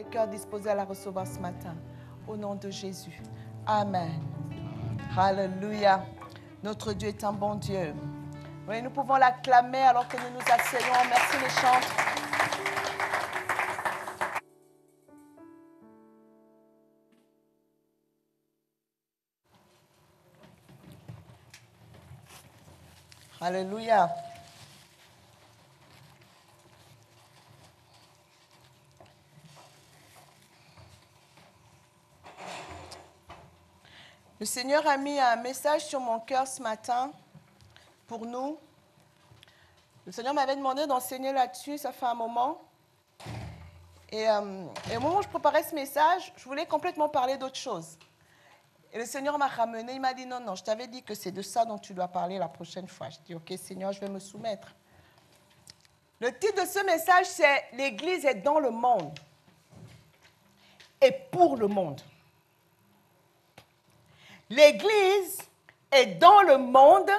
cœurs disposés à la recevoir ce matin. Au nom de Jésus. Amen. Alléluia. Notre Dieu est un bon Dieu. Oui, nous pouvons l'acclamer alors que nous nous asseyons. Merci les chantres. Alléluia. Le Seigneur a mis un message sur mon cœur ce matin pour nous. Le Seigneur m'avait demandé d'enseigner là-dessus, ça fait un moment. Et au moment où je préparais ce message, je voulais complètement parler d'autre chose. Et le Seigneur m'a ramené, il m'a dit non, je t'avais dit que c'est de ça dont tu dois parler la prochaine fois. Je dis ok Seigneur, je vais me soumettre. Le titre de ce message c'est « L'Église est dans le monde et pour le monde ». L'Église est dans le monde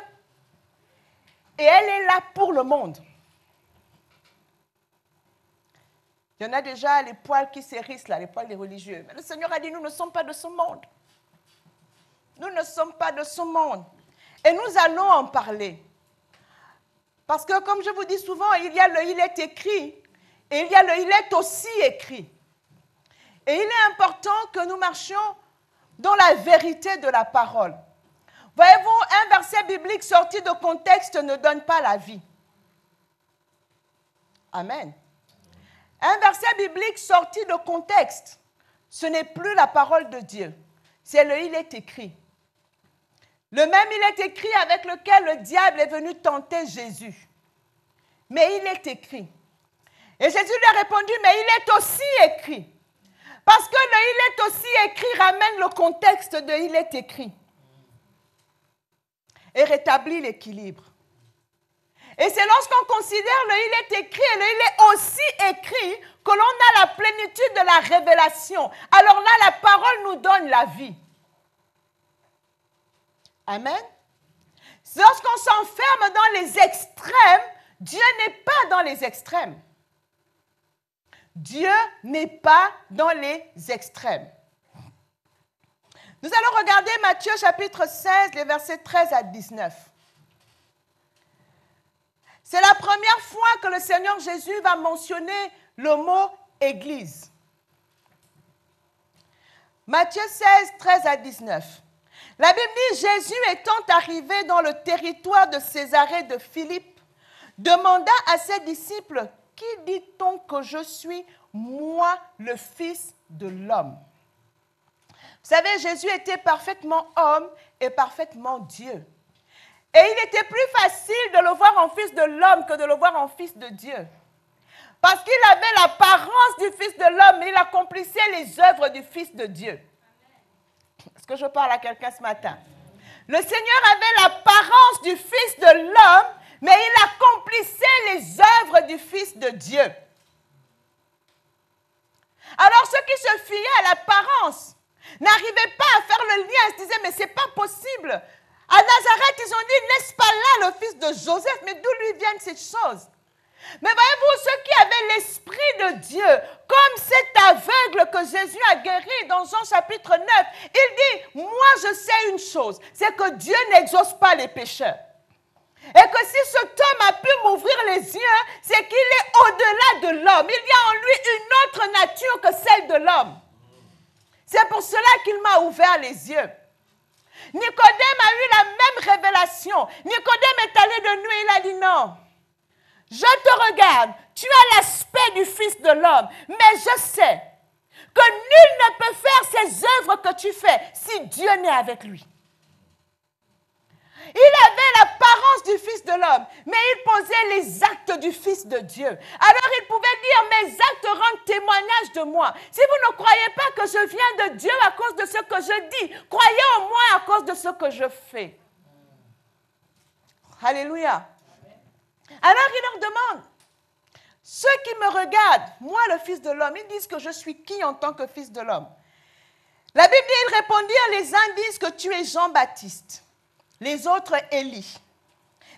et elle est là pour le monde. Il y en a déjà les poils qui s'hérissent là, les poils des religieux. Mais le Seigneur a dit, nous ne sommes pas de ce monde. Nous ne sommes pas de ce monde. Et nous allons en parler. Parce que comme je vous dis souvent, il y a le « il est écrit » et il y a le « il est aussi écrit ». Et il est important que nous marchions dans la vérité de la parole. Voyez-vous, un verset biblique sorti de contexte ne donne pas la vie. Amen. Un verset biblique sorti de contexte, ce n'est plus la parole de Dieu. C'est le « il est écrit ». Le même « il est écrit » avec lequel le diable est venu tenter Jésus. Mais il est écrit. Et Jésus lui a répondu, mais il est aussi écrit. Parce que le « il est aussi écrit » ramène le contexte de « il est écrit » et rétablit l'équilibre. Et c'est lorsqu'on considère le « il est écrit » et le « il est aussi écrit » que l'on a la plénitude de la révélation. Alors là, la parole nous donne la vie. Amen. Lorsqu'on s'enferme dans les extrêmes, Dieu n'est pas dans les extrêmes. Dieu n'est pas dans les extrêmes. Nous allons regarder Matthieu chapitre 16, les versets 13 à 19. C'est la première fois que le Seigneur Jésus va mentionner le mot « Église ». Matthieu 16, 13 à 19. La Bible dit « Jésus étant arrivé dans le territoire de Césarée de Philippe, demanda à ses disciples « Qui dit-on que je suis, moi, le Fils de l'homme » Vous savez, Jésus était parfaitement homme et parfaitement Dieu. Et il était plus facile de le voir en Fils de l'homme que de le voir en Fils de Dieu. Parce qu'il avait l'apparence du Fils de l'homme, mais il accomplissait les œuvres du Fils de Dieu. Est-ce que je parle à quelqu'un ce matin? Le Seigneur avait l'apparence du Fils de l'homme, mais il accomplissait les œuvres du Fils de Dieu. Alors ceux qui se fiaient à l'apparence n'arrivaient pas à faire le lien, ils se disaient mais c'est pas possible. À Nazareth, ils ont dit, n'est-ce pas là le fils de Joseph? Mais d'où lui viennent ces choses? Mais voyez-vous, ceux qui avaient l'Esprit de Dieu, comme cet aveugle que Jésus a guéri dans Jean chapitre 9, il dit, moi je sais une chose, c'est que Dieu n'exauce pas les pécheurs. Et que si cet homme a pu m'ouvrir les yeux, c'est qu'il est au-delà de l'homme. Il y a en lui une autre nature que celle de l'homme. C'est pour cela qu'il m'a ouvert les yeux. Nicodème a eu la même révélation. Nicodème est allé de nuit, il a dit non. Je te regarde, tu as l'aspect du Fils de l'homme, mais je sais que nul ne peut faire ces œuvres que tu fais si Dieu n'est avec lui. Il avait l'apparence du Fils de l'homme, mais il posait les actes du Fils de Dieu. Alors il pouvait dire, mes actes rendent témoignage de moi. Si vous ne croyez pas que je viens de Dieu à cause de ce que je dis, croyez au moins à cause de ce que je fais. Alléluia. Alors il leur demande, ceux qui me regardent, moi le Fils de l'homme, ils disent que je suis qui en tant que Fils de l'homme? La Bible dit, ils répondirent, les uns disent que tu es Jean-Baptiste. Les autres, Élie.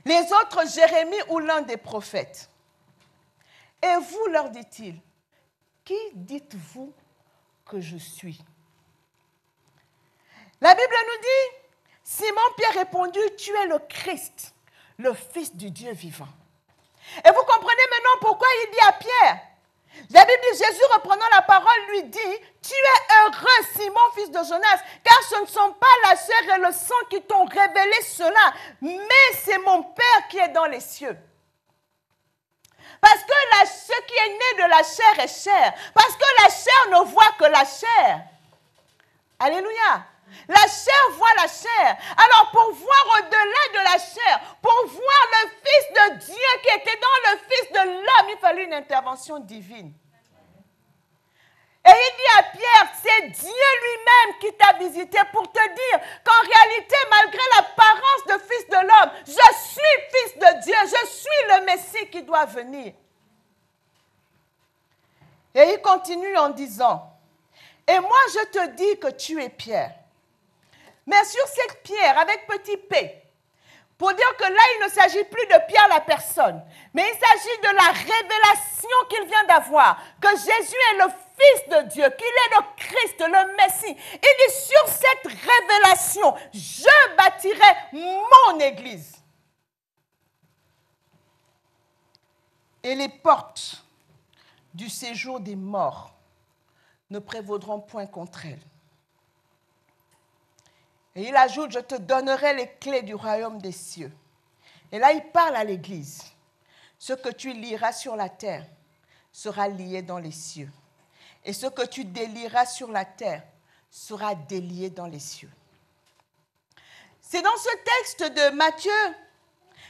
Les autres, Jérémie ou l'un des prophètes. Et vous, leur dit-il, qui dites-vous que je suis? La Bible nous dit, Simon-Pierre répondit, tu es le Christ, le Fils du Dieu vivant. Et vous comprenez maintenant pourquoi il dit à Pierre, la Bible dit, Jésus reprenant la parole lui dit, tu es heureux Simon, fils de Jonas, car ce ne sont pas la chair et le sang qui t'ont révélé cela, mais c'est mon Père qui est dans les cieux. Parce que ce qui est né de la chair est chair. Parce que la chair ne voit que la chair. Alléluia. La chair voit la chair. Alors pour voir au-delà de la chair, pour voir le Fils de Dieu qui était dans le Fils de l'homme, il fallait une intervention divine. Et il dit à Pierre, c'est Dieu lui-même qui t'a visité pour te dire qu'en réalité, malgré l'apparence de Fils de l'homme, je suis Fils de Dieu, je suis le Messie qui doit venir. Et il continue en disant, et moi je te dis que tu es Pierre. Mais sur cette pierre, avec petit p, pour dire que là, il ne s'agit plus de Pierre la personne, mais il s'agit de la révélation qu'il vient d'avoir, que Jésus est le Fils de Dieu, qu'il est le Christ, le Messie. Il dit, sur cette révélation, je bâtirai mon église. Et les portes du séjour des morts ne prévaudront point contre elle. Et il ajoute, je te donnerai les clés du royaume des cieux. Et là, il parle à l'église. Ce que tu lieras sur la terre sera lié dans les cieux. Et ce que tu délieras sur la terre sera délié dans les cieux. C'est dans ce texte de Matthieu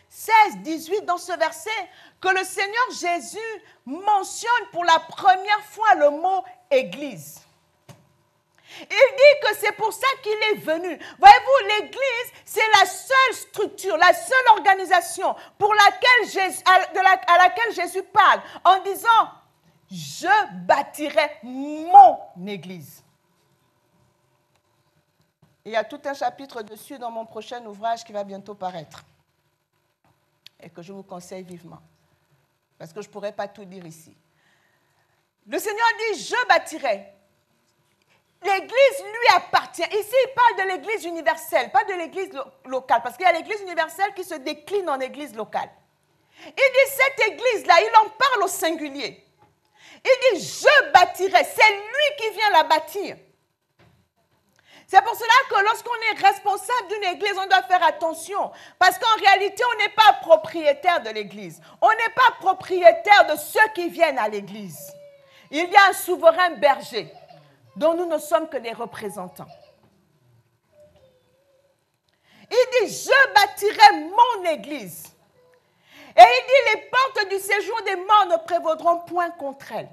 16, 18, dans ce verset, que le Seigneur Jésus mentionne pour la première fois le mot « église ». Il dit que c'est pour ça qu'il est venu. Voyez-vous, l'Église, c'est la seule structure, la seule organisation pour laquelle à laquelle Jésus parle en disant « Je bâtirai mon Église ». Il y a tout un chapitre dessus dans mon prochain ouvrage qui va bientôt paraître et que je vous conseille vivement parce que je ne pourrais pas tout dire ici. Le Seigneur dit « Je bâtirai ». L'Église lui appartient. Ici, il parle de l'Église universelle, pas de l'Église locale, parce qu'il y a l'Église universelle qui se décline en Église locale. Il dit, cette Église-là, il en parle au singulier. Il dit, je bâtirai. C'est lui qui vient la bâtir. C'est pour cela que lorsqu'on est responsable d'une Église, on doit faire attention. Parce qu'en réalité, on n'est pas propriétaire de l'Église. On n'est pas propriétaire de ceux qui viennent à l'Église. Il y a un souverain berger dont nous ne sommes que des représentants. Il dit, je bâtirai mon Église. Et il dit, les portes du séjour des morts ne prévaudront point contre elle.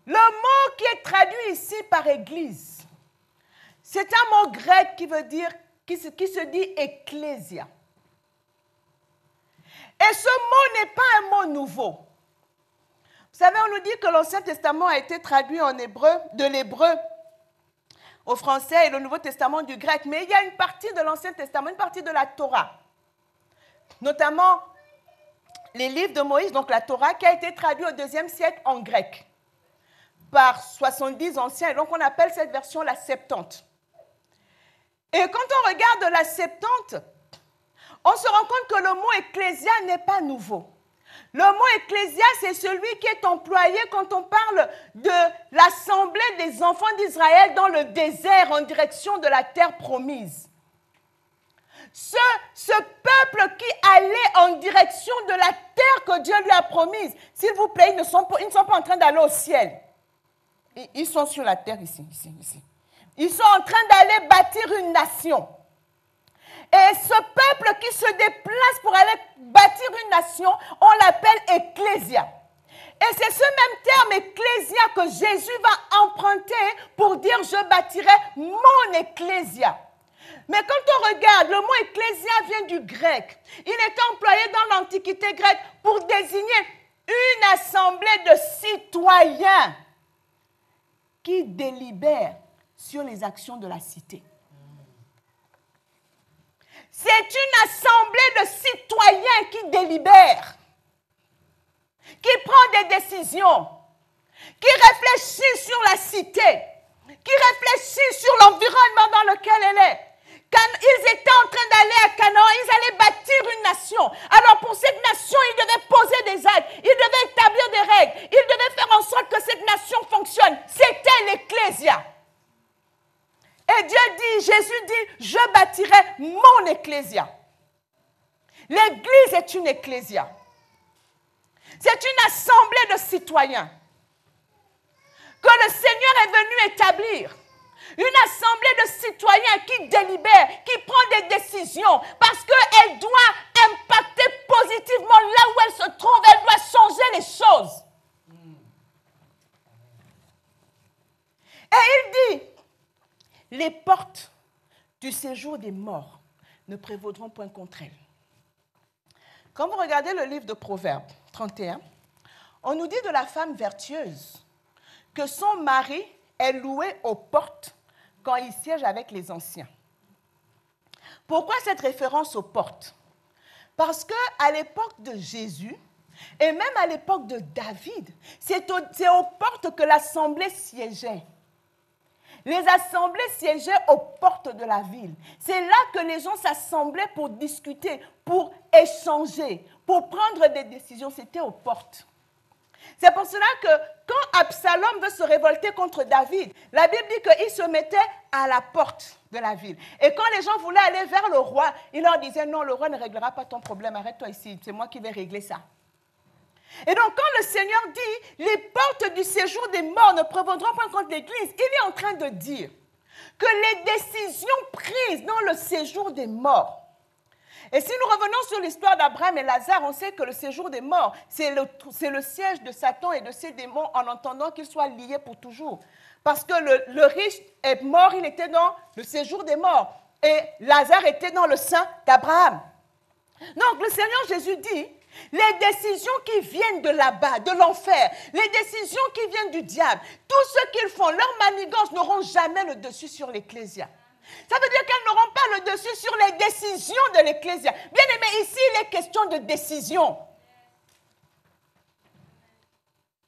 Le mot qui est traduit ici par Église, c'est un mot grec qui veut dire, qui se dit ecclésia. Et ce mot n'est pas un mot nouveau. Vous savez, on nous dit que l'Ancien Testament a été traduit en hébreu, de l'hébreu au français et le Nouveau Testament du grec. Mais il y a une partie de l'Ancien Testament, une partie de la Torah, notamment les livres de Moïse, donc la Torah, qui a été traduit au IIe siècle en grec par 70 anciens. Et donc on appelle cette version la Septante. Et quand on regarde la Septante, on se rend compte que le mot ecclésia n'est pas nouveau. Le mot ecclésia, c'est celui qui est employé quand on parle de l'assemblée des enfants d'Israël dans le désert en direction de la terre promise. Ce peuple qui allait en direction de la terre que Dieu lui a promise, s'il vous plaît, ils ne sont pas en train d'aller au ciel. Ils sont sur la terre ici. Ils sont en train d'aller bâtir une nation. Et ce peuple qui se déplace pour aller bâtir une nation, on l'appelle ecclésia. Et c'est ce même terme ecclésia que Jésus va emprunter pour dire « je bâtirai mon ecclésia ». Mais quand on regarde, le mot ecclésia vient du grec. Il est employé dans l'Antiquité grecque pour désigner une assemblée de citoyens qui délibèrent sur les actions de la cité. C'est une assemblée de citoyens qui délibèrent. qui prend des décisions, qui réfléchit sur la cité, qui réfléchit sur l'environnement dans lequel elle est. Quand ils étaient en train d'aller à Canaan, ils allaient bâtir une nation. Alors pour cette nation, ils devaient poser des actes, ils devaient établir des règles, ils devaient faire en sorte que cette nation fonctionne. C'était l'ecclésia. Et Dieu dit, Jésus dit, je bâtirai mon ecclésia. L'église est une ecclésia. C'est une assemblée de citoyens que le Seigneur est venu établir. Une assemblée de citoyens qui délibèrent, qui prend des décisions parce qu'elle doit impacter positivement là où elle se trouve. Elle doit changer les choses. Et il dit, les portes du séjour des morts ne prévaudront point contre elle. Quand vous regardez le livre de Proverbes 31, on nous dit de la femme vertueuse que son mari est loué aux portes quand il siège avec les anciens. Pourquoi cette référence aux portes? Parce qu'à l'époque de Jésus, et même à l'époque de David, c'est aux portes que l'assemblée siégeait. Les assemblées siégeaient aux portes de la ville. C'est là que les gens s'assemblaient pour discuter, pour échanger, pour prendre des décisions. C'était aux portes. C'est pour cela que quand Absalom veut se révolter contre David, la Bible dit qu'il se mettait à la porte de la ville. Et quand les gens voulaient aller vers le roi, il leur disait, non, le roi ne réglera pas ton problème, arrête-toi ici, c'est moi qui vais régler ça. Et donc quand le Seigneur dit, les portes du séjour des morts ne prévaudront pas contre l'Église, il est en train de dire que les décisions prises dans le séjour des morts. Et si nous revenons sur l'histoire d'Abraham et Lazare, on sait que le séjour des morts, c'est le siège de Satan et de ses démons en entendant qu'ils soient liés pour toujours. Parce que le riche est mort, il était dans le séjour des morts. Et Lazare était dans le sein d'Abraham. Donc le Seigneur Jésus dit, les décisions qui viennent de là-bas, de l'enfer, les décisions qui viennent du diable, tout ce qu'ils font, leurs manigances n'auront jamais le dessus sur l'ecclésia. Ça veut dire qu'elles n'auront pas le dessus sur les décisions de l'ecclésia. Bien aimé, ici, il est question de décision.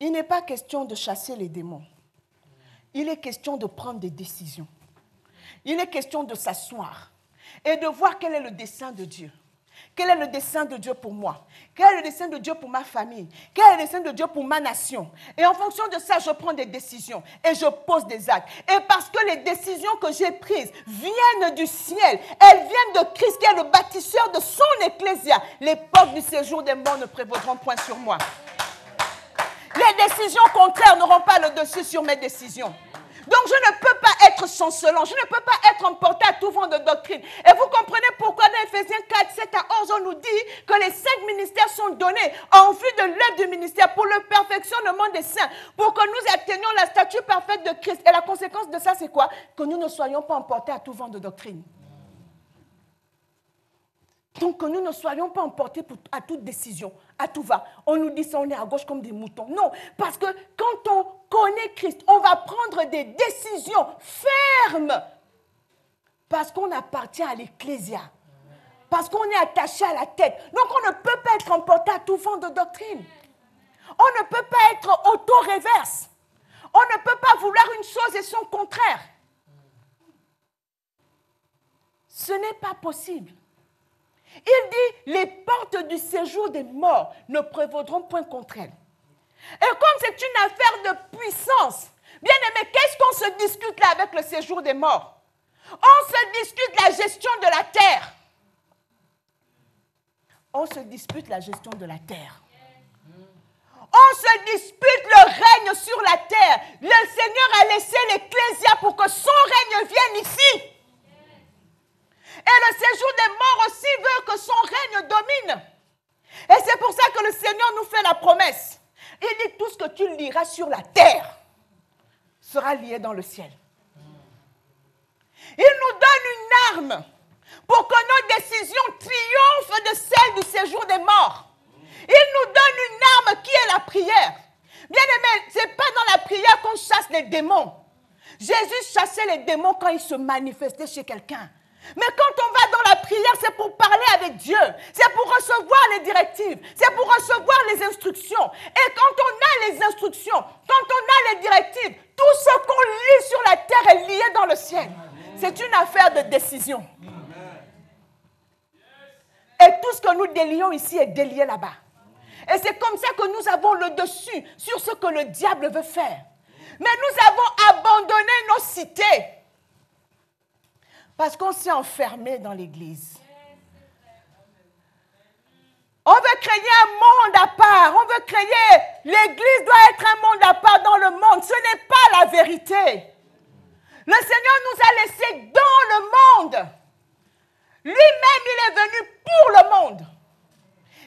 Il n'est pas question de chasser les démons. Il est question de prendre des décisions. Il est question de s'asseoir et de voir quel est le dessein de Dieu. Quel est le dessein de Dieu pour moi? Quel est le dessein de Dieu pour ma famille? Quel est le dessein de Dieu pour ma nation? Et en fonction de ça, je prends des décisions et je pose des actes. Et parce que les décisions que j'ai prises viennent du ciel, elles viennent de Christ qui est le bâtisseur de son ecclésia, les portes du séjour des morts ne prévaudront point sur moi. Les décisions contraires n'auront pas le dessus sur mes décisions. Donc je ne peux pas être chancelant, je ne peux pas être emporté à tout vent de doctrine. Et vous comprenez pourquoi dans Ephésiens 4, 7 à 11, on nous dit que les 5 ministères sont donnés en vue de l'œuvre du ministère pour le perfectionnement des saints, pour que nous atteignions la stature parfaite de Christ. Et la conséquence de ça, c'est quoi? Que nous ne soyons pas emportés à tout vent de doctrine. Donc que nous ne soyons pas emportés à toute décision, à tout va. On nous dit ça, on est à gauche comme des moutons. Non, parce que quand on connaît Christ, on va prendre des décisions fermes. Parce qu'on appartient à l'ecclésia. Parce qu'on est attaché à la tête. Donc on ne peut pas être emporté à tout vent de doctrine. On ne peut pas être auto-réverse. On ne peut pas vouloir une chose et son contraire. Ce n'est pas possible. Il dit, les portes du séjour des morts ne prévaudront point contre elle. Et comme c'est une affaire de puissance, bien aimé, qu'est-ce qu'on se discute là avec le séjour des morts? On se dispute la gestion de la terre. On se dispute la gestion de la terre. On se dispute le règne sur la terre. Le Seigneur a laissé l'ecclésia pour que son règne vienne ici. Et le séjour des morts aussi veut que son règne domine. Et c'est pour ça que le Seigneur nous fait la promesse. Il dit tout ce que tu liras sur la terre sera lié dans le ciel. Il nous donne une arme pour que nos décisions triomphent de celles du séjour des morts. Il nous donne une arme qui est la prière. Bien aimé, ce n'est pas dans la prière qu'on chasse les démons. Jésus chassait les démons quand ils se manifestaient chez quelqu'un. Mais quand on va dans la prière, c'est pour parler avec Dieu. C'est pour recevoir les directives. C'est pour recevoir les instructions. Et quand on a les instructions, quand on a les directives, tout ce qu'on lit sur la terre est lié dans le ciel. C'est une affaire de décision. Et tout ce que nous délions ici est délié là-bas. Et c'est comme ça que nous avons le dessus sur ce que le diable veut faire. Mais nous avons abandonné nos cités. Parce qu'on s'est enfermé dans l'église. On veut créer un monde à part. On veut créer... L'église doit être un monde à part dans le monde. Ce n'est pas la vérité. Le Seigneur nous a laissés dans le monde. Lui-même, il est venu pour le monde.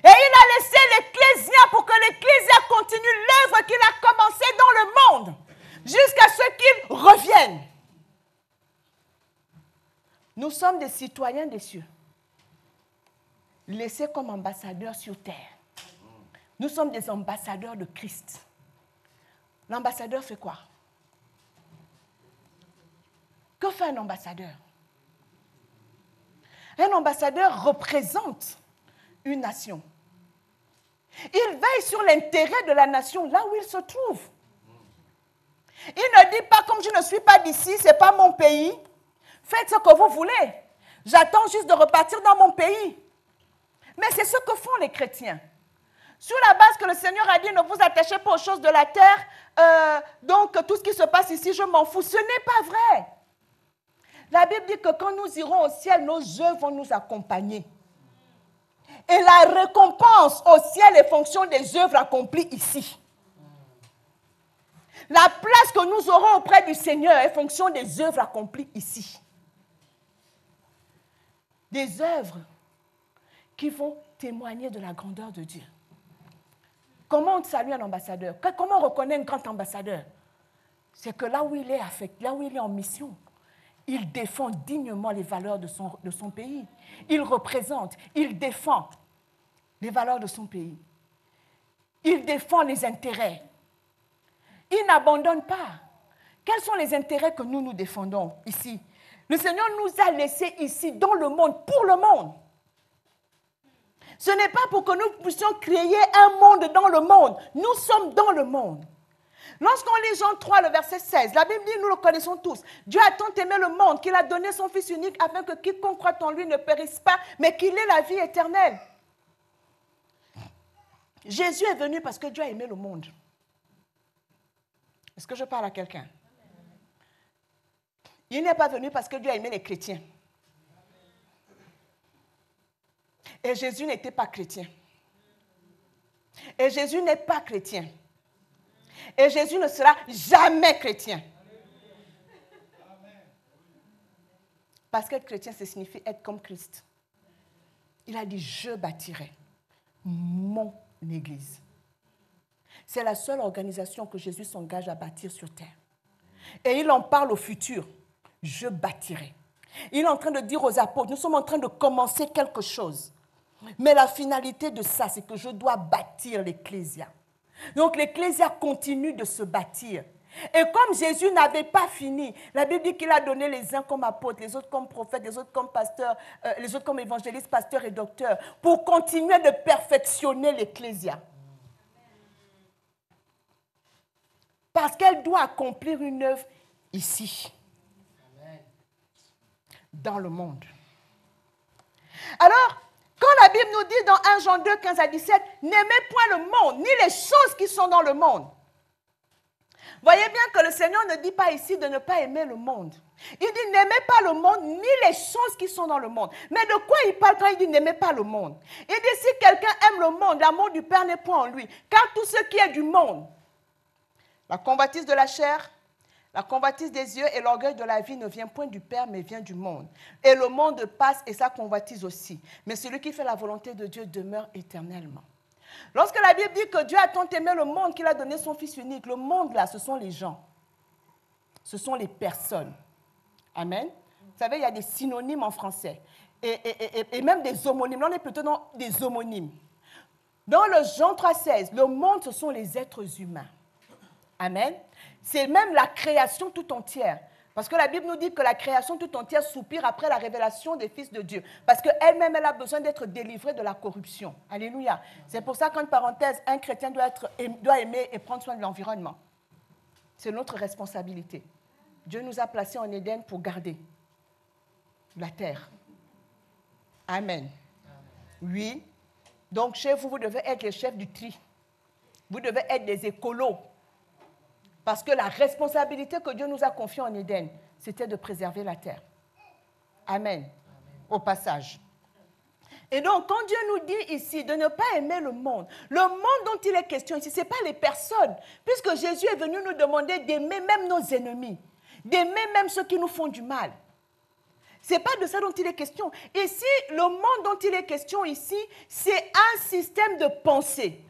Et il a laissé l'Ecclésia pour que l'Ecclésia continue l'œuvre qu'il a commencée dans le monde. Jusqu'à ce qu'il revienne. Nous sommes des citoyens des cieux, laissés comme ambassadeurs sur terre. Nous sommes des ambassadeurs de Christ. L'ambassadeur fait quoi? Que fait un ambassadeur? Un ambassadeur représente une nation. Il veille sur l'intérêt de la nation là où il se trouve. Il ne dit pas, comme je ne suis pas d'ici, ce n'est pas mon pays. Faites ce que vous voulez. J'attends juste de repartir dans mon pays. Mais c'est ce que font les chrétiens. Sur la base que le Seigneur a dit, ne vous attachez pas aux choses de la terre, donc tout ce qui se passe ici, je m'en fous. Ce n'est pas vrai. La Bible dit que quand nous irons au ciel, nos œuvres vont nous accompagner. Et la récompense au ciel est fonction des œuvres accomplies ici. La place que nous aurons auprès du Seigneur est fonction des œuvres accomplies ici. Des œuvres qui vont témoigner de la grandeur de Dieu. Comment on salue un ambassadeur? Comment on reconnaît un grand ambassadeur? C'est que là où il est affecté, là où il est en mission, il défend dignement les valeurs de son pays. Il représente, il défend les valeurs de son pays. Il défend les intérêts. Il n'abandonne pas. Quels sont les intérêts que nous défendons ici? Le Seigneur nous a laissés ici, dans le monde, pour le monde. Ce n'est pas pour que nous puissions créer un monde dans le monde. Nous sommes dans le monde. Lorsqu'on lit Jean 3, le verset 16, la Bible dit, nous le connaissons tous. Dieu a tant aimé le monde qu'il a donné son Fils unique afin que quiconque croit en lui ne périsse pas, mais qu'il ait la vie éternelle. Jésus est venu parce que Dieu a aimé le monde. Est-ce que je parle à quelqu'un? Il n'est pas venu parce que Dieu a aimé les chrétiens. Et Jésus n'était pas chrétien. Et Jésus n'est pas chrétien. Et Jésus ne sera jamais chrétien. Parce qu'être chrétien, ça signifie être comme Christ. Il a dit, je bâtirai mon église. C'est la seule organisation que Jésus s'engage à bâtir sur terre. Et il en parle au futur. Je bâtirai. Il est en train de dire aux apôtres, nous sommes en train de commencer quelque chose. Mais la finalité de ça, c'est que je dois bâtir l'Ecclésia. Donc l'Ecclésia continue de se bâtir. Et comme Jésus n'avait pas fini, la Bible dit qu'il a donné les uns comme apôtres, les autres comme prophètes, les autres comme pasteurs, les autres comme évangélistes, pasteurs et docteurs, pour continuer de perfectionner l'Ecclésia. Parce qu'elle doit accomplir une œuvre ici, dans le monde. Alors, quand la Bible nous dit dans 1 Jean 2, 15 à 17, n'aimez point le monde, ni les choses qui sont dans le monde. Voyez bien que le Seigneur ne dit pas ici de ne pas aimer le monde. Il dit n'aimez pas le monde, ni les choses qui sont dans le monde. Mais de quoi il parle quand il dit n'aimez pas le monde? Il dit si quelqu'un aime le monde, l'amour du Père n'est point en lui. Car tout ce qui est du monde, la convoitise de la chair, la convoitise des yeux et l'orgueil de la vie ne vient point du Père, mais vient du monde. Et le monde passe et sa convoitise aussi. Mais celui qui fait la volonté de Dieu demeure éternellement. Lorsque la Bible dit que Dieu a tant aimé le monde qu'il a donné son Fils unique, le monde là, ce sont les gens. Ce sont les personnes. Amen. Vous savez, il y a des synonymes en français. Et même des homonymes. Là, on est plutôt dans des homonymes. Dans le Jean 3,16, le monde, ce sont les êtres humains. Amen. C'est même la création tout entière. Parce que la Bible nous dit que la création tout entière soupire après la révélation des fils de Dieu. Parce qu'elle-même, elle a besoin d'être délivrée de la corruption. Alléluia. C'est pour ça qu'en parenthèse, un chrétien doit aimer et prendre soin de l'environnement. C'est notre responsabilité. Dieu nous a placés en Éden pour garder la terre. Amen. Oui. Donc, chez vous, vous devez être les chefs du tri. Vous devez être des écolos. Parce que la responsabilité que Dieu nous a confiée en Éden, c'était de préserver la terre. Amen. Au passage. Et donc, quand Dieu nous dit ici de ne pas aimer le monde dont il est question ici, ce n'est pas les personnes. Puisque Jésus est venu nous demander d'aimer même nos ennemis, d'aimer même ceux qui nous font du mal. Ce n'est pas de ça dont il est question. Ici, le monde dont il est question ici, c'est un système de pensée,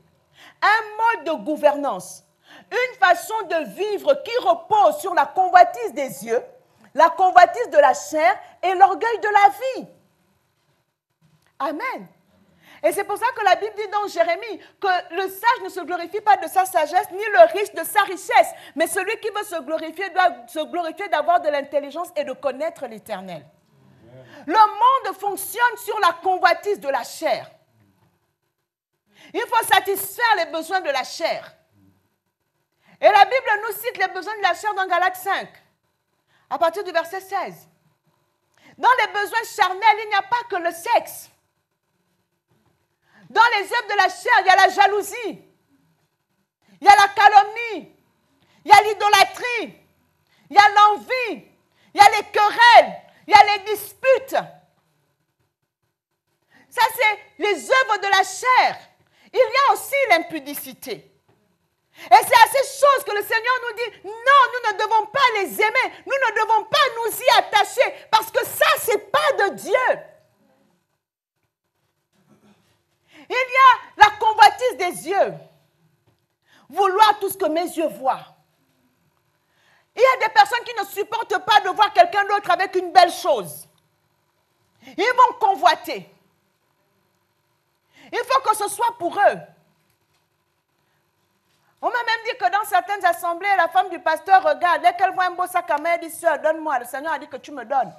un mode de gouvernance, une façon de vivre qui repose sur la convoitise des yeux, la convoitise de la chair et l'orgueil de la vie. Amen. Et c'est pour ça que la Bible dit dans Jérémie que le sage ne se glorifie pas de sa sagesse, ni le riche de sa richesse. Mais celui qui veut se glorifier doit se glorifier d'avoir de l'intelligence et de connaître l'Éternel. Le monde fonctionne sur la convoitise de la chair. Il faut satisfaire les besoins de la chair. Et la Bible nous cite les besoins de la chair dans Galates 5, à partir du verset 16. Dans les besoins charnels, il n'y a pas que le sexe. Dans les œuvres de la chair, il y a la jalousie, il y a la calomnie, il y a l'idolâtrie, il y a l'envie, il y a les querelles, il y a les disputes. Ça, c'est les œuvres de la chair. Il y a aussi l'impudicité. Et c'est à ces choses que le Seigneur nous dit, non, nous ne devons pas les aimer, nous ne devons pas nous y attacher, parce que ça, ce n'est pas de Dieu. Il y a la convoitise des yeux, vouloir tout ce que mes yeux voient. Il y a des personnes qui ne supportent pas de voir quelqu'un d'autre avec une belle chose. Ils vont convoiter. Il faut que ce soit pour eux. On m'a même dit que dans certaines assemblées, la femme du pasteur regarde, dès qu'elle voit un beau sac à main, elle dit, sœur, donne-moi. Le Seigneur a dit que tu me donnes.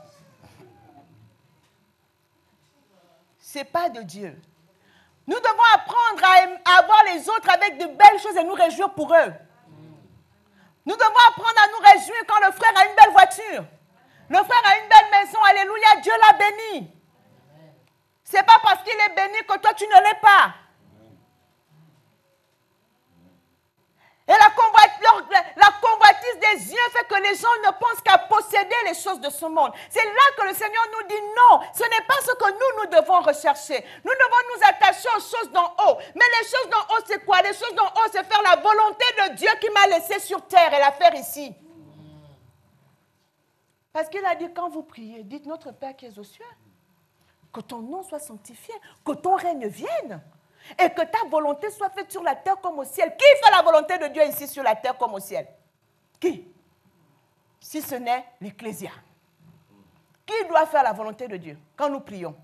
Ce n'est pas de Dieu. Nous devons apprendre à avoir les autres avec de belles choses et nous réjouir pour eux. Nous devons apprendre à nous réjouir quand le frère a une belle voiture. Le frère a une belle maison. Alléluia, Dieu l'a béni. Ce n'est pas parce qu'il est béni que toi tu ne l'es pas. Et la convoitise des yeux fait que les gens ne pensent qu'à posséder les choses de ce monde. C'est là que le Seigneur nous dit non, ce n'est pas ce que nous devons rechercher. Nous devons nous attacher aux choses d'en haut. Mais les choses d'en haut, c'est quoi? Les choses d'en haut, c'est faire la volonté de Dieu qui m'a laissé sur terre et la faire ici. Parce qu'il a dit, quand vous priez, dites notre Père qui est aux cieux, que ton nom soit sanctifié, que ton règne vienne. Et que ta volonté soit faite sur la terre comme au ciel. Qui fait la volonté de Dieu ici sur la terre comme au ciel? Qui? Si ce n'est l'Ecclésia. Qui doit faire la volonté de Dieu quand nous prions?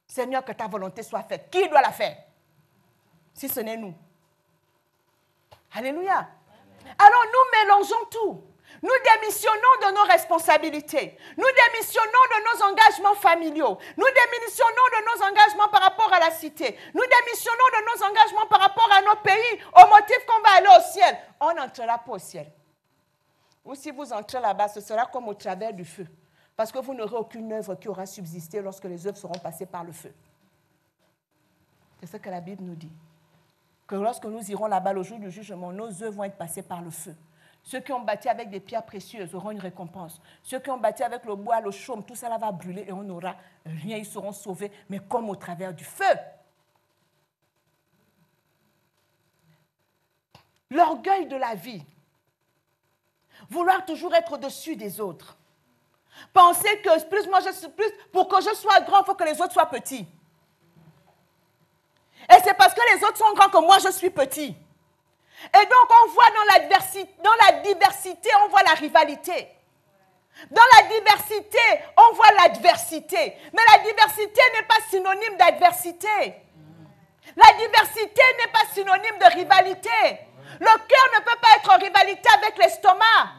Seigneur, que ta volonté soit faite. Qui doit la faire? Si ce n'est nous. Alléluia. Alors nous mélangeons tout. Nous démissionnons de nos responsabilités. Nous démissionnons de nos engagements familiaux. Nous démissionnons de nos engagements par rapport à la cité. Nous démissionnons de nos engagements par rapport à nos pays au motif qu'on va aller au ciel. On n'entrera pas au ciel. Ou si vous entrez là-bas, ce sera comme au travers du feu. Parce que vous n'aurez aucune œuvre qui aura subsisté lorsque les œuvres seront passées par le feu. C'est ce que la Bible nous dit. Que lorsque nous irons là-bas le jour du jugement, nos œuvres vont être passées par le feu. Ceux qui ont bâti avec des pierres précieuses auront une récompense. Ceux qui ont bâti avec le bois, le chaume, tout ça là va brûler et on n'aura rien, ils seront sauvés, mais comme au travers du feu. L'orgueil de la vie. Vouloir toujours être au-dessus des autres. Penser que pour que je sois grand, il faut que les autres soient petits. Et c'est parce que les autres sont grands que moi je suis petit. Et donc, on voit dans la diversité, on voit la rivalité. Dans la diversité, on voit l'adversité. Mais la diversité n'est pas synonyme d'adversité. La diversité n'est pas synonyme de rivalité. Le cœur ne peut pas être en rivalité avec l'estomac.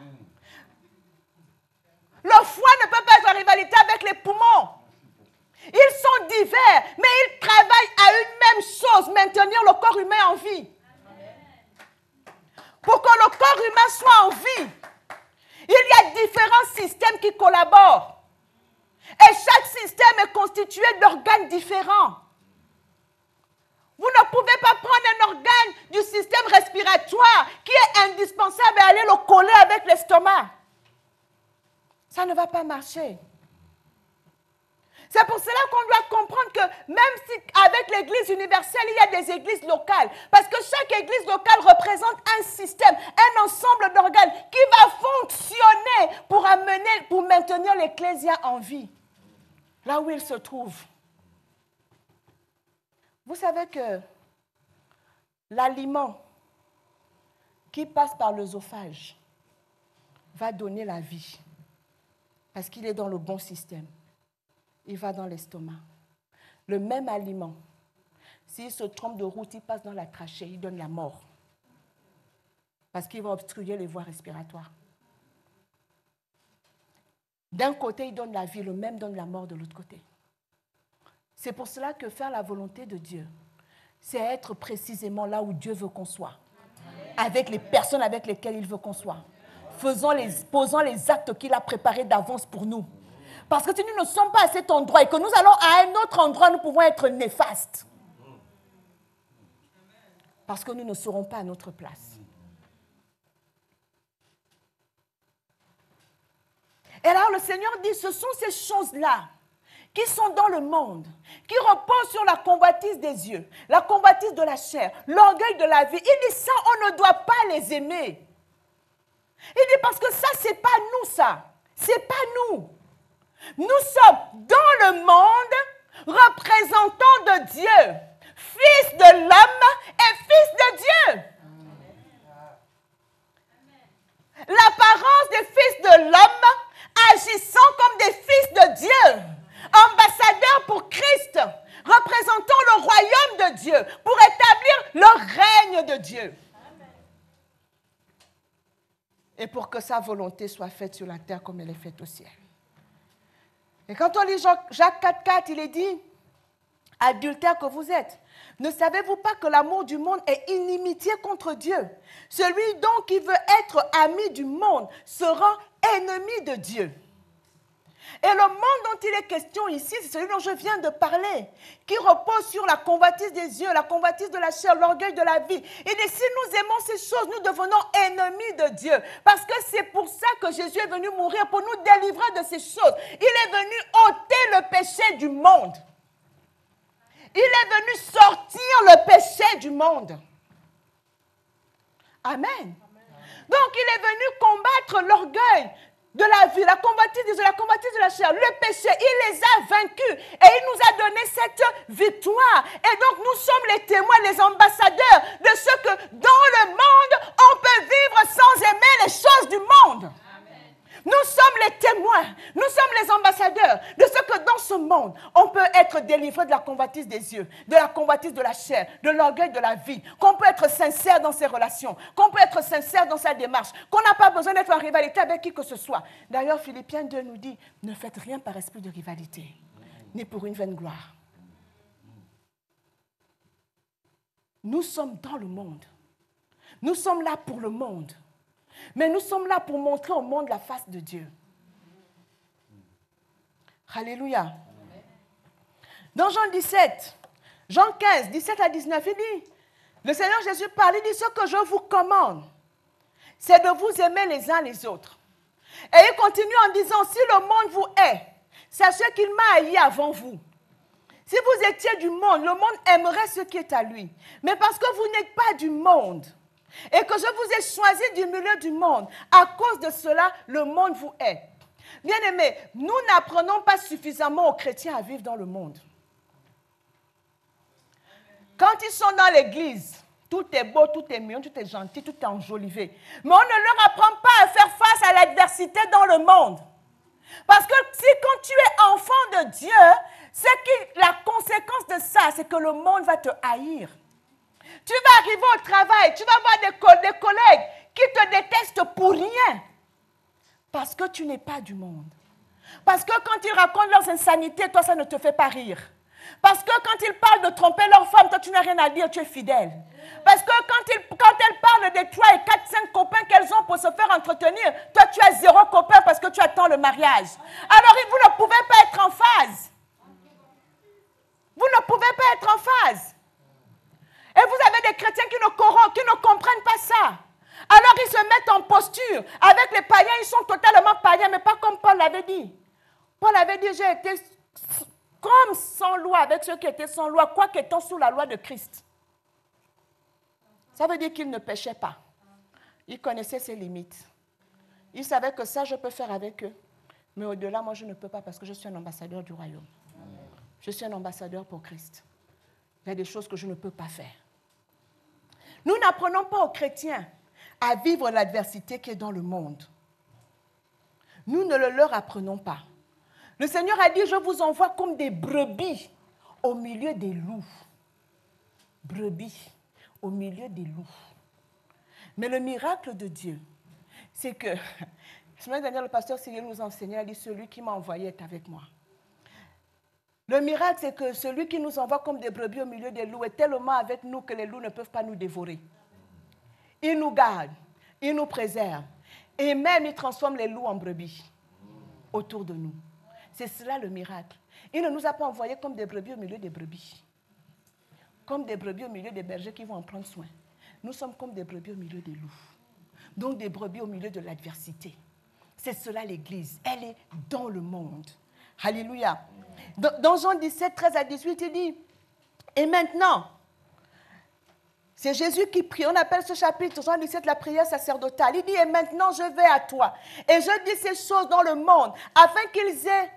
rivalité avec les poumons. Ils sont divers, mais ils travaillent à une même chose, maintenir le corps humain en vie. Pour que le corps humain soit en vie, il y a différents systèmes qui collaborent. Et chaque système est constitué d'organes différents. Vous ne pouvez pas prendre un organe du système respiratoire qui est indispensable et aller le coller avec l'estomac. Ça ne va pas marcher. C'est pour cela qu'on doit comprendre que même si avec l'église universelle, il y a des églises locales. Parce que chaque église locale représente un système, un ensemble d'organes qui va fonctionner pour maintenir l'ecclésia en vie. Là où il se trouve. Vous savez que l'aliment qui passe par l'œsophage va donner la vie. Parce qu'il est dans le bon système. Il va dans l'estomac. Le même aliment, s'il se trompe de route, il passe dans la trachée, il donne la mort. Parce qu'il va obstruer les voies respiratoires. D'un côté, il donne la vie, le même donne la mort de l'autre côté. C'est pour cela que faire la volonté de Dieu, c'est être précisément là où Dieu veut qu'on soit. Avec les personnes avec lesquelles il veut qu'on soit. Posant les actes qu'il a préparés d'avance pour nous. Parce que si nous ne sommes pas à cet endroit et que nous allons à un autre endroit, nous pouvons être néfastes. Parce que nous ne serons pas à notre place. Et alors le Seigneur dit, ce sont ces choses-là qui sont dans le monde, qui reposent sur la convoitise des yeux, la convoitise de la chair, l'orgueil de la vie. Il dit ça, on ne doit pas les aimer. Il dit parce que ça, c'est pas nous ça. C'est pas nous. Nous sommes dans le monde, représentants de Dieu, fils de l'homme et fils de Dieu. L'apparence des fils de l'homme, agissant comme des fils de Dieu, ambassadeurs pour Christ, représentant le royaume de Dieu, pour établir le règne de Dieu. Et pour que sa volonté soit faite sur la terre comme elle est faite au ciel. Et quand on lit Jacques 4,4, il est dit, adultères que vous êtes, ne savez-vous pas que l'amour du monde est inimitié contre Dieu? Celui donc qui veut être ami du monde sera ennemi de Dieu. Et le monde dont il est question ici, c'est celui dont je viens de parler, qui repose sur la convoitise des yeux, la convoitise de la chair, l'orgueil de la vie. Et si nous aimons ces choses, nous devenons ennemis de Dieu. Parce que c'est pour ça que Jésus est venu mourir, pour nous délivrer de ces choses. Il est venu ôter le péché du monde. Il est venu sortir le péché du monde. Amen. Donc il est venu combattre l'orgueil de la vie, la convoitise de la chair, le péché, il les a vaincus et il nous a donné cette victoire. Et donc nous sommes les témoins, les ambassadeurs de ce que dans le monde, on peut vivre sans aimer les choses du monde. Amen. Nous sommes les témoins, nous sommes les ambassadeurs de ce que dans ce monde, on peut être délivré de la convoitise des yeux, de la convoitise de la chair, de l'orgueil de la vie, qu'on peut être sincère dans ses relations, qu'on peut être sincère dans sa démarche, qu'on n'a pas besoin d'être en rivalité avec qui que ce soit. D'ailleurs, Philippiens 2 nous dit, ne faites rien par esprit de rivalité, ni pour une vaine gloire. Nous sommes dans le monde. Nous sommes là pour le monde. Mais nous sommes là pour montrer au monde la face de Dieu. Alléluia. Dans Jean 17, Jean 15, 17 à 19, il dit, le Seigneur Jésus parle, il dit, ce que je vous commande, c'est de vous aimer les uns les autres. Et il continue en disant, si le monde vous hait, sachez qu'il m'a haï avant vous. Si vous étiez du monde, le monde aimerait ce qui est à lui. Mais parce que vous n'êtes pas du monde, et que je vous ai choisi du milieu du monde, à cause de cela, le monde vous hait. Bien-aimés, nous n'apprenons pas suffisamment aux chrétiens à vivre dans le monde. Quand ils sont dans l'église, tout est beau, tout est mignon, tout est gentil, tout est enjolivé. Mais on ne leur apprend pas à faire face à l'adversité dans le monde. Parce que si quand tu es enfant de Dieu, la conséquence de ça, c'est que le monde va te haïr. Tu vas arriver au travail, tu vas voir des collègues qui te détestent pour rien. Parce que tu n'es pas du monde. Parce que quand ils racontent leurs insanités, toi, ça ne te fait pas rire. Parce que quand ils parlent de tromper leur femme, toi, tu n'as rien à dire, tu es fidèle. Parce que quand elles parlent de 3 et 4, 5 copains qu'elles ont pour se faire entretenir, toi, tu as 0 copain parce que tu attends le mariage. Alors, vous ne pouvez pas être en phase. Vous ne pouvez pas être en phase. Et vous avez des chrétiens qui ne comprennent pas ça. Alors, ils se mettent en posture. Avec les païens, ils sont totalement païens, mais pas comme Paul l'avait dit. Paul avait dit, j'ai été comme sans loi avec ceux qui étaient sans loi, quoique étant sous la loi de Christ. Ça veut dire qu'il ne péchait pas. Il connaissait ses limites. Il savait que ça, je peux faire avec eux. Mais au-delà, moi, je ne peux pas parce que je suis un ambassadeur du royaume. Je suis un ambassadeur pour Christ. Il y a des choses que je ne peux pas faire. Nous n'apprenons pas aux chrétiens à vivre l'adversité qui est dans le monde. Nous ne le leur apprenons pas. Le Seigneur a dit, je vous envoie comme des brebis au milieu des loups. Brebis au milieu des loups. Mais le miracle de Dieu, c'est que, la semaine dernière, le pasteur Cyril nous enseignait, il a dit, celui qui m'a envoyé est avec moi. Le miracle, c'est que celui qui nous envoie comme des brebis au milieu des loups est tellement avec nous que les loups ne peuvent pas nous dévorer. Il nous garde, il nous préserve. Et même, il transforme les loups en brebis autour de nous. C'est cela le miracle. Il ne nous a pas envoyés comme des brebis au milieu des brebis. Comme des brebis au milieu des bergers qui vont en prendre soin. Nous sommes comme des brebis au milieu des loups. Donc des brebis au milieu de l'adversité. C'est cela l'Église. Elle est dans le monde. Alléluia. Dans Jean 17, 13 à 18, il dit, et maintenant, c'est Jésus qui prie. On appelle ce chapitre, Jean 17, la prière sacerdotale. Il dit, et maintenant je vais à toi. Et je dis ces choses dans le monde, afin qu'ils aient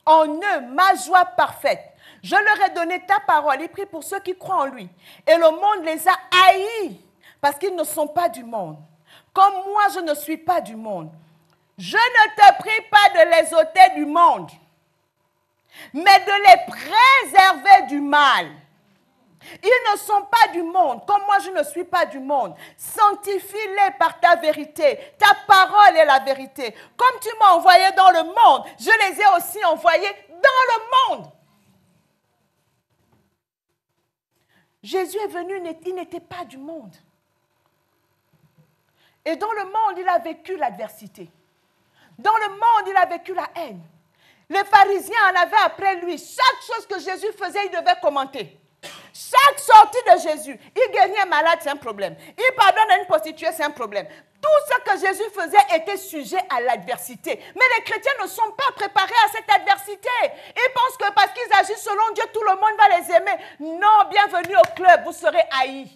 en eux ma joie parfaite. Je leur ai donné ta parole. Il prie pour ceux qui croient en lui. Et le monde les a haïs, parce qu'ils ne sont pas du monde. Comme moi, je ne suis pas du monde. Je ne te prie pas de les ôter du monde, mais de les préserver du mal. Ils ne sont pas du monde, comme moi je ne suis pas du monde. Sanctifie-les par ta vérité. Ta parole est la vérité. Comme tu m'as envoyé dans le monde, je les ai aussi envoyés dans le monde. Jésus est venu, il n'était pas du monde. Et dans le monde, il a vécu l'adversité. Dans le monde, il a vécu la haine. Les pharisiens en avaient après lui. Chaque chose que Jésus faisait, il devait commenter. Chaque sortie de Jésus, il guérit un malade, c'est un problème. Il pardonne à une prostituée, c'est un problème. Tout ce que Jésus faisait était sujet à l'adversité. Mais les chrétiens ne sont pas préparés à cette adversité. Ils pensent que parce qu'ils agissent selon Dieu, tout le monde va les aimer. Non, bienvenue au club, vous serez haïs.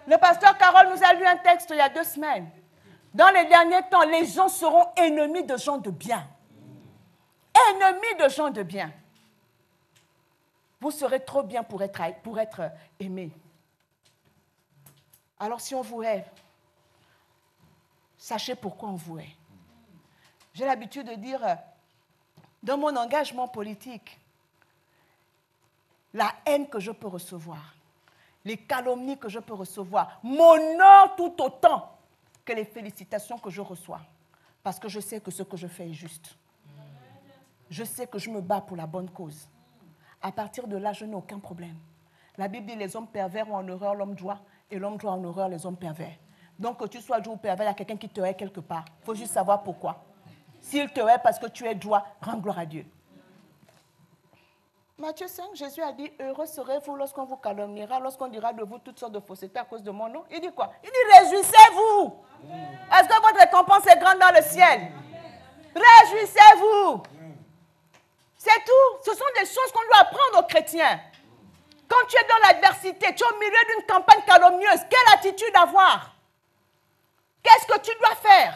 Le pasteur Carole nous a lu un texte il y a 2 semaines. Dans les derniers temps, les gens seront ennemis de gens de bien. Ennemis de gens de bien. Vous serez trop bien pour être aimé. Alors si on vous hait, sachez pourquoi on vous hait. J'ai l'habitude de dire, dans mon engagement politique, la haine que je peux recevoir, les calomnies que je peux recevoir, m'honorent tout autant que les félicitations que je reçois. Parce que je sais que ce que je fais est juste. Je sais que je me bats pour la bonne cause. À partir de là, je n'ai aucun problème. La Bible dit les hommes pervers ont en horreur l'homme droit et l'homme droit en horreur les hommes pervers. Donc que tu sois droit ou pervers, il y a quelqu'un qui te hait quelque part. Il faut juste savoir pourquoi. S'il te hait parce que tu es droit, rends gloire à Dieu. Matthieu 5, Jésus a dit, heureux serez-vous lorsqu'on vous calomniera, lorsqu'on dira de vous toutes sortes de faussetés à cause de mon nom. Il dit quoi? Il dit, réjouissez-vous. Est-ce que votre récompense est grande dans le ciel? Réjouissez-vous. C'est tout. Ce sont des choses qu'on doit apprendre aux chrétiens. Quand tu es dans l'adversité, tu es au milieu d'une campagne calomnieuse, quelle attitude avoir? Qu'est-ce que tu dois faire?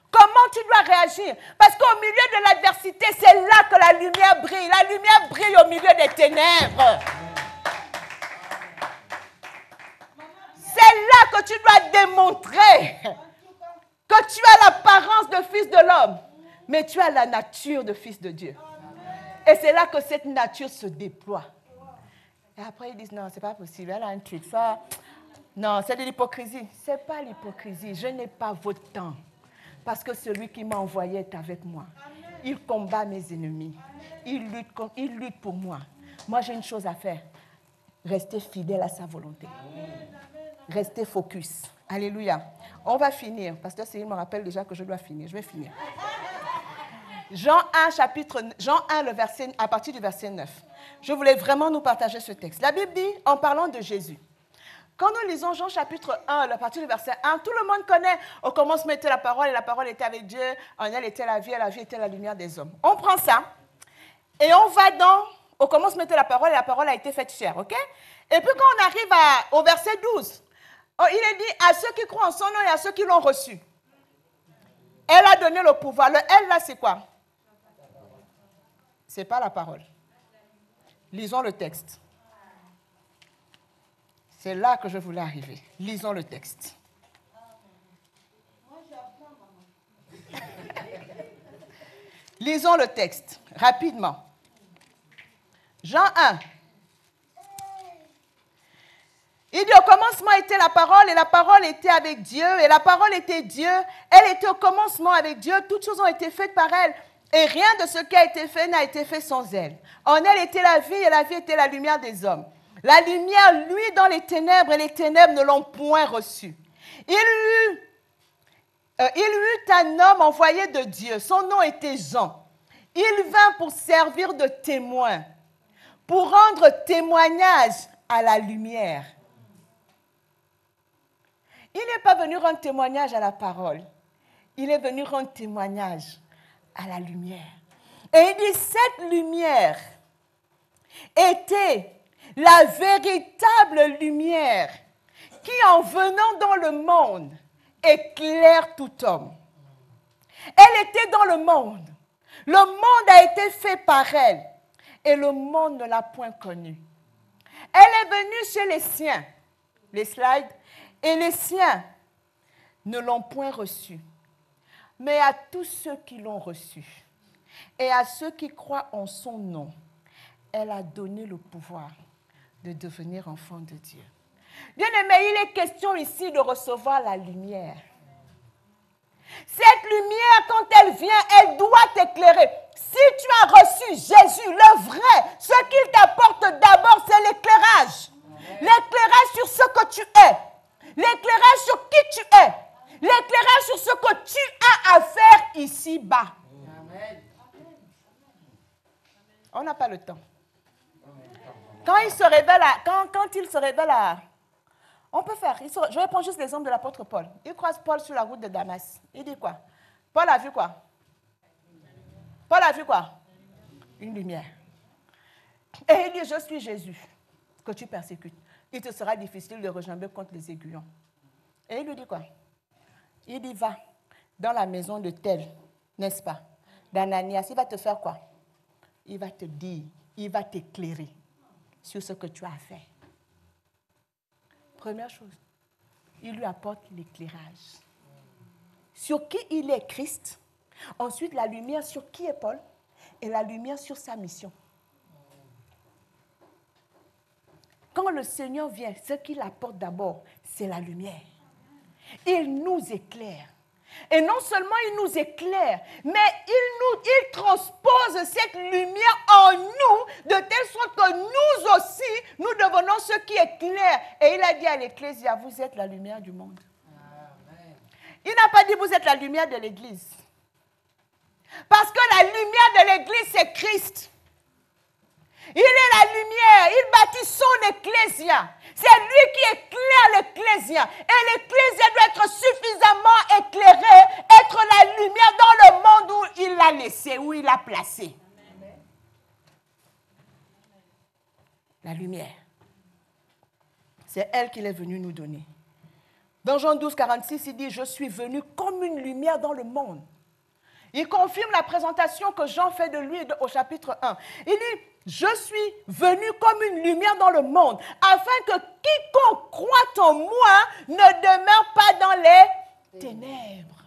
Comment tu dois réagir? Parce qu'au milieu de l'adversité, c'est là que la lumière brille. La lumière brille au milieu des ténèbres. C'est là que tu dois démontrer que tu as l'apparence de fils de l'homme, mais tu as la nature de fils de Dieu. Et c'est là que cette nature se déploie. Et après, ils disent, non, c'est pas possible, elle a un truc, ça. Non, c'est de l'hypocrisie. Ce n'est pas l'hypocrisie, je n'ai pas votre temps. Parce que celui qui m'a envoyé est avec moi. Il combat mes ennemis. Il lutte pour moi. Moi, j'ai une chose à faire. Rester fidèle à sa volonté. Rester focus. Alléluia. On va finir. Pasteur Céline me rappelle déjà que je dois finir. Je vais finir. Jean 1, à partir du verset 9. Je voulais vraiment nous partager ce texte. La Bible dit, en parlant de Jésus, quand nous lisons Jean chapitre 1, à partir du verset 1, tout le monde connaît, au commencement était la parole, et la parole était avec Dieu, en elle était la vie, et la vie était la lumière des hommes. On prend ça, et on va au commencement était la parole, et la parole a été faite chair, ok? Et puis quand on arrive au verset 12, il est dit, à ceux qui croient en son nom et à ceux qui l'ont reçu, elle a donné le pouvoir. Le elle, là, c'est quoi? Ce n'est pas la parole. Lisons le texte. C'est là que je voulais arriver. Lisons le texte. Lisons le texte, rapidement. Jean 1. Il dit, au commencement était la parole, et la parole était avec Dieu, et la parole était Dieu. Elle était au commencement avec Dieu. Toutes choses ont été faites par elle, et rien de ce qui a été fait n'a été fait sans elle. En elle était la vie, et la vie était la lumière des hommes. La lumière, lui, dans les ténèbres, et les ténèbres ne l'ont point reçue. Il y eut un homme envoyé de Dieu. Son nom était Jean. Il vint pour servir de témoin, pour rendre témoignage à la lumière. Il n'est pas venu rendre témoignage à la parole. Il est venu rendre témoignage à la lumière. Et il dit, cette lumière était la véritable lumière qui, en venant dans le monde, éclaire tout homme. Elle était dans le monde. Le monde a été fait par elle et le monde ne l'a point connue. Elle est venue chez les siens, les slides, et les siens ne l'ont point reçue. Mais à tous ceux qui l'ont reçue et à ceux qui croient en son nom, elle a donné le pouvoir de devenir enfant de Dieu. Bien-aimé, il est question ici de recevoir la lumière. Cette lumière, quand elle vient, elle doit t'éclairer. Si tu as reçu Jésus, le vrai, ce qu'il t'apporte d'abord, c'est l'éclairage. L'éclairage sur ce que tu es. L'éclairage sur qui tu es. L'éclairage sur ce que tu as à faire ici-bas. On n'a pas le temps. Quand il se révèle on peut faire. Je vais prendre juste l'exemple de l'apôtre Paul. Il croise Paul sur la route de Damas. Il dit quoi? Paul a vu quoi? Paul a vu quoi? Une lumière. Et il dit, je suis Jésus, que tu persécutes. Il te sera difficile de rejamber contre les aiguillons. Et il lui dit quoi? Il dit, va dans la maison de tel, n'est-ce pas? d'Ananias. Il va te faire quoi? Il va te dire, il va t'éclairer sur ce que tu as fait. Première chose, il lui apporte l'éclairage. Sur qui il est, Christ. Ensuite, la lumière sur qui est Paul et la lumière sur sa mission. Quand le Seigneur vient, ce qu'il apporte d'abord, c'est la lumière. Il nous éclaire. Et non seulement il nous éclaire, mais il transpose cette lumière en nous, de telle sorte que nous aussi, nous devenons ceux qui éclairent. Et il a dit à l'Ecclésia, vous êtes la lumière du monde. Amen. Il n'a pas dit, vous êtes la lumière de l'Église. Parce que la lumière de l'Église, c'est Christ. Il est la lumière, il bâtit son ecclésia. C'est lui qui éclaire l'ecclésia. Et l'ecclésia doit être suffisamment éclairée, être la lumière dans le monde où il l'a laissé, où il l'a placé. La lumière. C'est elle qu'il est venu nous donner. Dans Jean 12, 46, il dit, je suis venu comme une lumière dans le monde. Il confirme la présentation que Jean fait de lui au chapitre 1. Il dit, je suis venu comme une lumière dans le monde, afin que quiconque croit en moi ne demeure pas dans les ténèbres.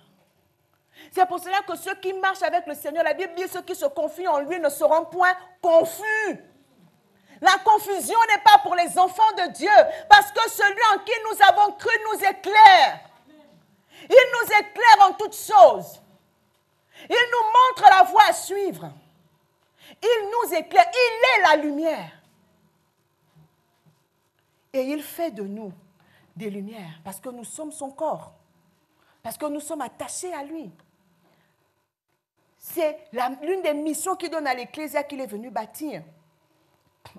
C'est pour cela que ceux qui marchent avec le Seigneur, la Bible dit, ceux qui se confient en lui ne seront point confus. La confusion n'est pas pour les enfants de Dieu, parce que celui en qui nous avons cru nous éclaire. Il nous éclaire en toutes toutes choses. Il nous montre la voie à suivre. Il nous éclaire. Il est la lumière. Et il fait de nous des lumières parce que nous sommes son corps. Parce que nous sommes attachés à lui. C'est l'une des missions qu'il donne à l'Ecclésia qu'il est venu bâtir.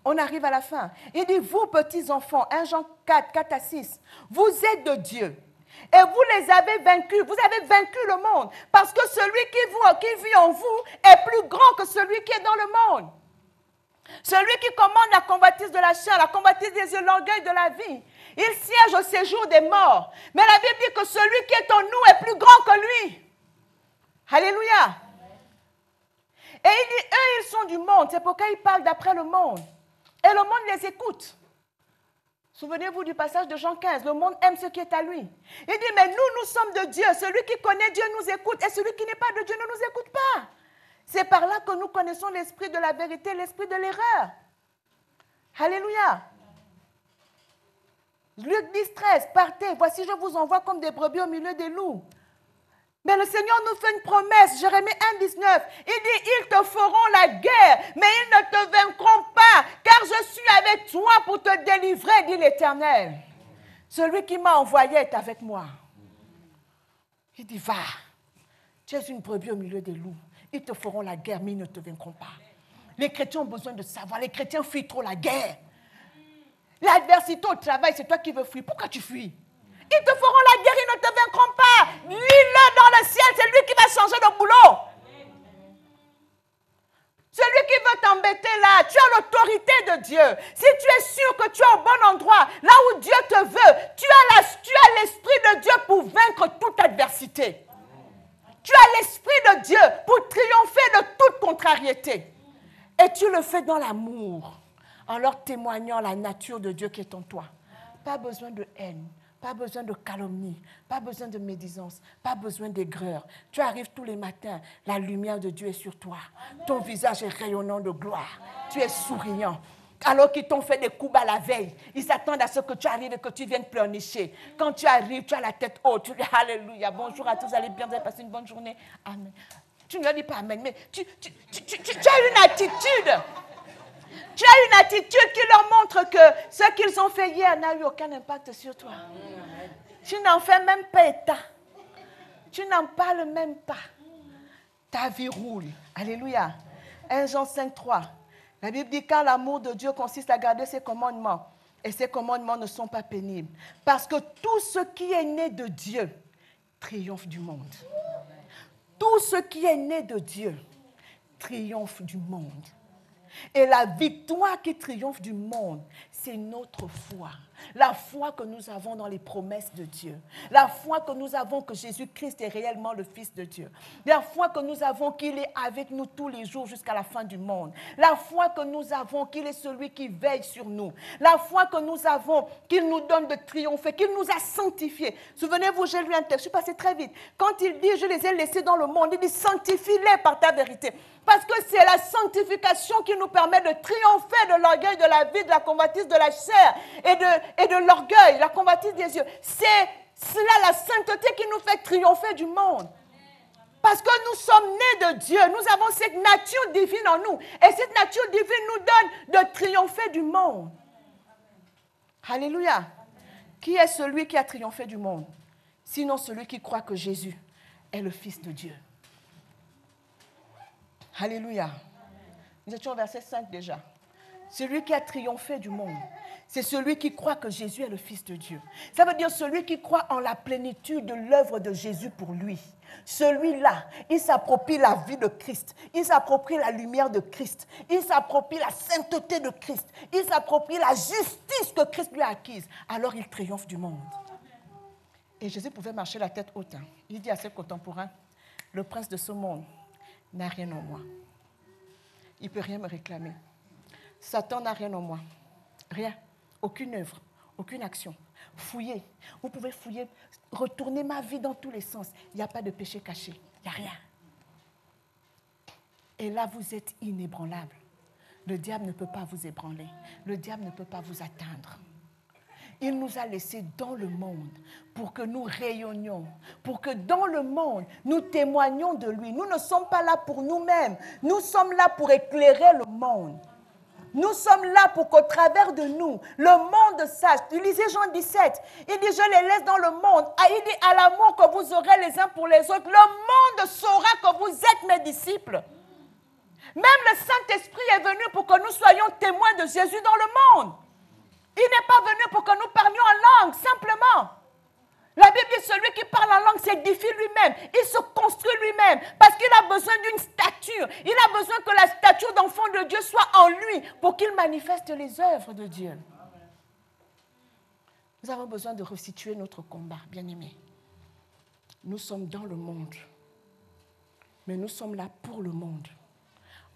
On arrive à la fin. Il dit, vous petits enfants, 1 Jean 4, 4 à 6, vous êtes de Dieu. Et vous les avez vaincus. Vous avez vaincu le monde. Parce que celui qui vit en vous est plus grand que celui qui est dans le monde. Celui qui commande la convoitise de la chair, la convoitise des yeux, l'orgueil de la vie. Il siège au séjour des morts. Mais la Bible dit que celui qui est en nous est plus grand que lui. Alléluia. Et il dit, eux, ils sont du monde. C'est pourquoi ils parlent d'après le monde. Et le monde les écoute. Souvenez-vous du passage de Jean 15. Le monde aime ce qui est à lui. Il dit, mais nous sommes de Dieu. Celui qui connaît Dieu nous écoute. Et celui qui n'est pas de Dieu ne nous écoute pas. C'est par là que nous connaissons l'esprit de la vérité, l'esprit de l'erreur. Alléluia. Luc 10, 13. Partez. Voici, je vous envoie comme des brebis au milieu des loups. Mais le Seigneur nous fait une promesse, Jérémie 1, 19. Il dit, ils te feront la guerre, mais ils ne te vaincront pas, car je suis avec toi pour te délivrer, dit l'Éternel. Celui qui m'a envoyé est avec moi. Il dit, va, tu es une brebis au milieu des loups. Ils te feront la guerre, mais ils ne te vaincront pas. Les chrétiens ont besoin de savoir, les chrétiens fuient trop la guerre. L'adversité au travail, c'est toi qui veux fuir. Pourquoi tu fuis? Ils te feront la guerre, ils ne te vaincront pas. Lis-le dans le ciel, c'est lui qui va changer le boulot. Celui qui veut t'embêter là, tu as l'autorité de Dieu. Si tu es sûr que tu es au bon endroit, là où Dieu te veut, tu as l'esprit de Dieu pour vaincre toute adversité. Tu as l'esprit de Dieu pour triompher de toute contrariété. Et tu le fais dans l'amour, en leur témoignant la nature de Dieu qui est en toi. Pas besoin de haine. Pas besoin de calomnie, pas besoin de médisance, pas besoin d'aigreur. Tu arrives tous les matins, la lumière de Dieu est sur toi. Ton visage est rayonnant de gloire. Tu es souriant. Alors qu'ils t'ont fait des coups bas la veille, ils s'attendent à ce que tu arrives et que tu viennes pleurnicher. Quand tu arrives, tu as la tête haute, tu dis Alléluia, bonjour à tous, vous allez bien, vous avez passé une bonne journée. Amen. Tu ne leur dis pas Amen, mais tu as une attitude. Tu as une attitude qui leur montre que ce qu'ils ont fait hier n'a eu aucun impact sur toi. Tu n'en fais même pas état. Tu n'en parles même pas. Ta vie roule. Alléluia. 1 Jean 5, 3. La Bible dit, car l'amour de Dieu consiste à garder ses commandements. Et ses commandements ne sont pas pénibles. Parce que tout ce qui est né de Dieu triomphe du monde. Tout ce qui est né de Dieu triomphe du monde. Et la victoire qui triomphe du monde, c'est notre foi. La foi que nous avons dans les promesses de Dieu. La foi que nous avons que Jésus-Christ est réellement le Fils de Dieu. La foi que nous avons qu'il est avec nous tous les jours jusqu'à la fin du monde. La foi que nous avons qu'il est celui qui veille sur nous. La foi que nous avons qu'il nous donne de triompher, qu'il nous a sanctifiés. Souvenez-vous, j'ai lu un texte, je suis passé très vite. Quand il dit, je les ai laissés dans le monde, il dit, sanctifie-les par ta vérité. Parce que c'est la sanctification qui nous permet de triompher de l'orgueil de la vie, de la convoitise de la chair et de l'orgueil, la convoitise des yeux. C'est cela la sainteté qui nous fait triompher du monde. Parce que nous sommes nés de Dieu, nous avons cette nature divine en nous. Et cette nature divine nous donne de triompher du monde. Alléluia. Qui est celui qui a triomphé du monde? Sinon celui qui croit que Jésus est le Fils de Dieu. Alléluia. Nous étions au verset 5 déjà. Celui qui a triomphé du monde, c'est celui qui croit que Jésus est le Fils de Dieu. Ça veut dire celui qui croit en la plénitude de l'œuvre de Jésus pour lui. Celui-là, il s'approprie la vie de Christ. Il s'approprie la lumière de Christ. Il s'approprie la sainteté de Christ. Il s'approprie la justice que Christ lui a acquise. Alors il triomphe du monde. Et Jésus pouvait marcher la tête haute. Il dit à ses contemporains, le prince de ce monde n'a rien en moi. Il ne peut rien me réclamer. Satan n'a rien en moi. Rien. Aucune œuvre, aucune action. Fouillez. Vous pouvez fouiller, retourner ma vie dans tous les sens. Il n'y a pas de péché caché. Il n'y a rien. Et là, vous êtes inébranlable. Le diable ne peut pas vous ébranler. Le diable ne peut pas vous atteindre. Il nous a laissés dans le monde pour que nous rayonnions, pour que dans le monde, nous témoignions de lui. Nous ne sommes pas là pour nous-mêmes. Nous sommes là pour éclairer le monde. Nous sommes là pour qu'au travers de nous, le monde sache. Lisez Jean 17. Il dit, je les laisse dans le monde. Il dit, à l'amour que vous aurez les uns pour les autres, le monde saura que vous êtes mes disciples. Même le Saint-Esprit est venu pour que nous soyons témoins de Jésus dans le monde. Il n'est pas venu pour que nous parlions en langue, simplement. La Bible dit, celui qui parle en langue s'édifie lui-même. Il se construit lui-même parce qu'il a besoin d'une stature. Il a besoin que la stature d'enfant de Dieu soit en lui pour qu'il manifeste les œuvres de Dieu. Nous avons besoin de resituer notre combat, bien-aimés. Nous sommes dans le monde, mais nous sommes là pour le monde,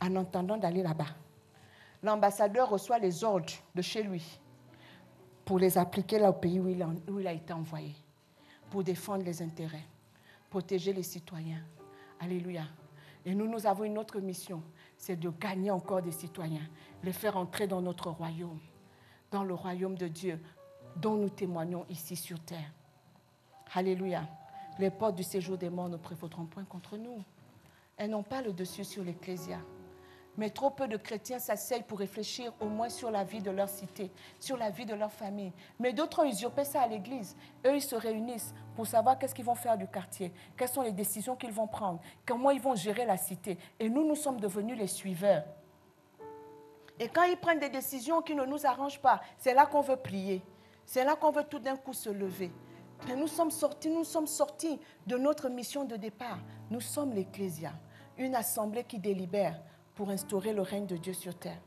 en entendant d'aller là-bas. L'ambassadeur reçoit les ordres de chez lui pour les appliquer là au pays où il a été envoyé, pour défendre les intérêts, protéger les citoyens. Alléluia. Et nous avons une autre mission, c'est de gagner encore des citoyens, les faire entrer dans notre royaume, dans le royaume de Dieu, dont nous témoignons ici sur terre. Alléluia. Les portes du séjour des morts ne prévaudront point contre nous. Elles n'ont pas le dessus sur l'Ecclésia. Mais trop peu de chrétiens s'asseyent pour réfléchir au moins sur la vie de leur cité, sur la vie de leur famille. Mais d'autres ont usurpé ça à l'église. Eux, ils se réunissent pour savoir qu'est-ce qu'ils vont faire du quartier, quelles sont les décisions qu'ils vont prendre, comment ils vont gérer la cité. Et nous sommes devenus les suiveurs. Et quand ils prennent des décisions qui ne nous arrangent pas, c'est là qu'on veut plier. C'est là qu'on veut tout d'un coup se lever. Mais nous sommes sortis de notre mission de départ. Nous sommes l'Ecclésia, une assemblée qui délibère pour instaurer le règne de Dieu sur terre.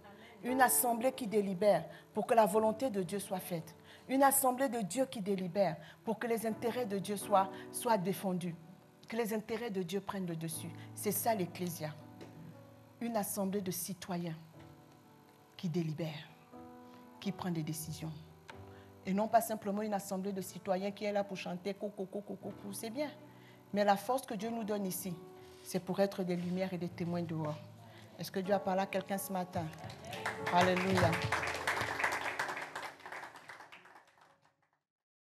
Une assemblée qui délibère pour que la volonté de Dieu soit faite. Une assemblée de Dieu qui délibère pour que les intérêts de Dieu soient défendus. Que les intérêts de Dieu prennent le dessus. C'est ça l'Ecclésia. Une assemblée de citoyens qui délibèrent, qui prennent des décisions. Et non pas simplement une assemblée de citoyens qui est là pour chanter coucou, coucou, coucou, c'est bien. Mais la force que Dieu nous donne ici, c'est pour être des lumières et des témoins dehors. Est-ce que Dieu a parlé à quelqu'un ce matin? Alléluia.